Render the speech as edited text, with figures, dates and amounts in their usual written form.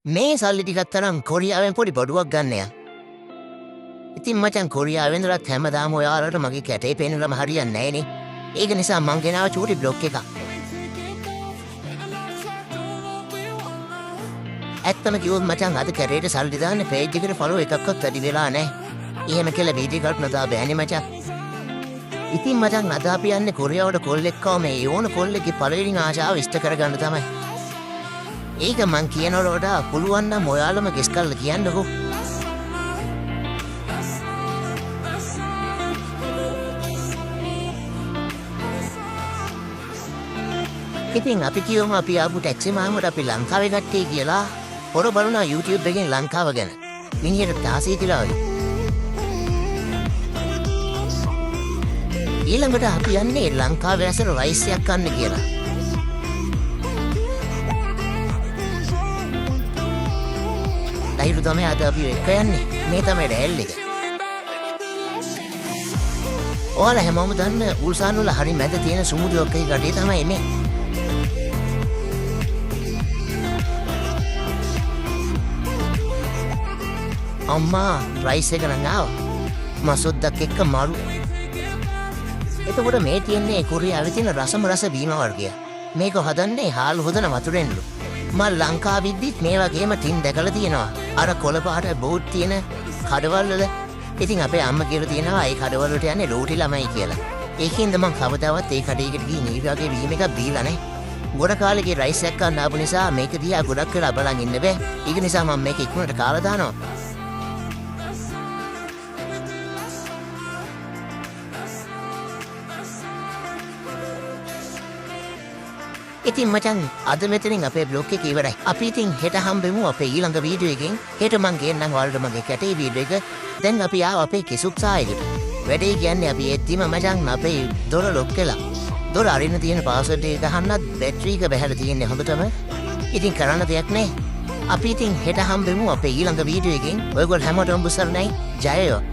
මේ සල්ලි ටිකක් තරම් කොරියාවෙන් පොඩි බඩුවක් ගන්නයා. ඉතින් මචං කොරියාවෙන් ඉඳලා හැමදාම ඔයාලට මගේ කැටේ පේනලම හරියන්නේ නැහනේ. ඒක නිසා මං ගෙනාව චූටි බ්ලොග් එකක්. ඇත්තම කිව්වොත් මචං අද කැරේට සල්ලි දාන්න පේජ් එකට ෆලෝ එකක්වත් වැඩි වෙලා නැහැ. එහෙම කියලා වීඩියෝ එකක් නදා බෑනේ මචං. ඉතින් මචං අද අපි යන්නේ කොරියාවට කොල්ලෙක්ව මේ ඕන කොල්ලෙක්ගේ පළවෙනි ආශාව ඉෂ්ට කරගන්න තමයි. ඒක මං කියනවට වඩා පුළුවන් නම් ඔයාලම ගෙස් කරලා කියන්නකෝ. ඉතින් අපි කියමු අපි ආපු ටැක්සි මාමට අපි ලංකාවේ කට්ටිය කියලා පොර බලනවා YouTube එකෙන් ලංකාව ගැන. මිනිහට තාසී කියලා වගේ. ඊළඟට අපි යන්නේ ලංකාවේ ඇසර රයිස් එකක් කන්න කියලා. අයිරු තමයි අද අපි එක්ක යන්නේ. මේ තමයි රෑල් එක. ඔයාලා හැමෝම දන්න උල්සාන් වල හරි මැද තියෙන සුමුදු ඔක්කේ කඩේ තමයි මේ. අම්මා රයිස් එක නම් ආවා. මසොද්දක් එක්ක මරු. එතකොට මේ තියන්නේ කොරියාවේ තියෙන රසම රස බීම වර්ගය. මේක හදන්නේ හාල් හොදන වතුරෙන්ලු. මම ලංකාවෙද්දිත් මේ වගේම ටින් දැකලා තියෙනවා. අර කොළ පාට බෝට් තියෙන කඩවල වල. ඉතින් අපේ අම්මා කියලා තියෙනවා ඒ කඩවල වලට යන්නේ ලෝටි ළමයි කියලා. ඒකෙන්ද මං කවදාවත් ඒ කඩේකට ගිහින් මේ වගේ බීම එකක් බීලා නැහැ. ගොඩ කාලෙකේ රයිස් එකක් ගන්න ආපු නිසා මේක දිහා ගොඩක් වෙලා බලන් ඉන්න බෑ. ඒක නිසා මම මේක ඉක්මනට කාලා දානවා. ඉතින් මචං අද මෙතනින් අපේ බ්ලොග් එක ඉවරයි. අපි ඉතින් හෙට හම්බෙමු අපේ ඊළඟ වීඩියෝ එකෙන්. හෙට මං ගේන්නම් ඔයාලට මගේ කැටේ වීඩියෝ එක. දැන් අපි ආව අපේ කිසුක් සායකට. වැඩේ කියන්නේ අපි එද්දිම මචං අපේ දොර ලොක් කළා. දොර අරින්න තියෙන පාස්වර්ඩ් එක ගහන්නත් බැටරි එක බහැලා තියෙන්නේ හොඳටම. ඉතින් කරන්න දෙයක් නැහැ. අපි ඉතින් හෙට හම්බෙමු අපේ ඊළඟ වීඩියෝ එකෙන්. ඔයගොල්ලෝ හැමෝටම බුසරණයි. ජය වේවා.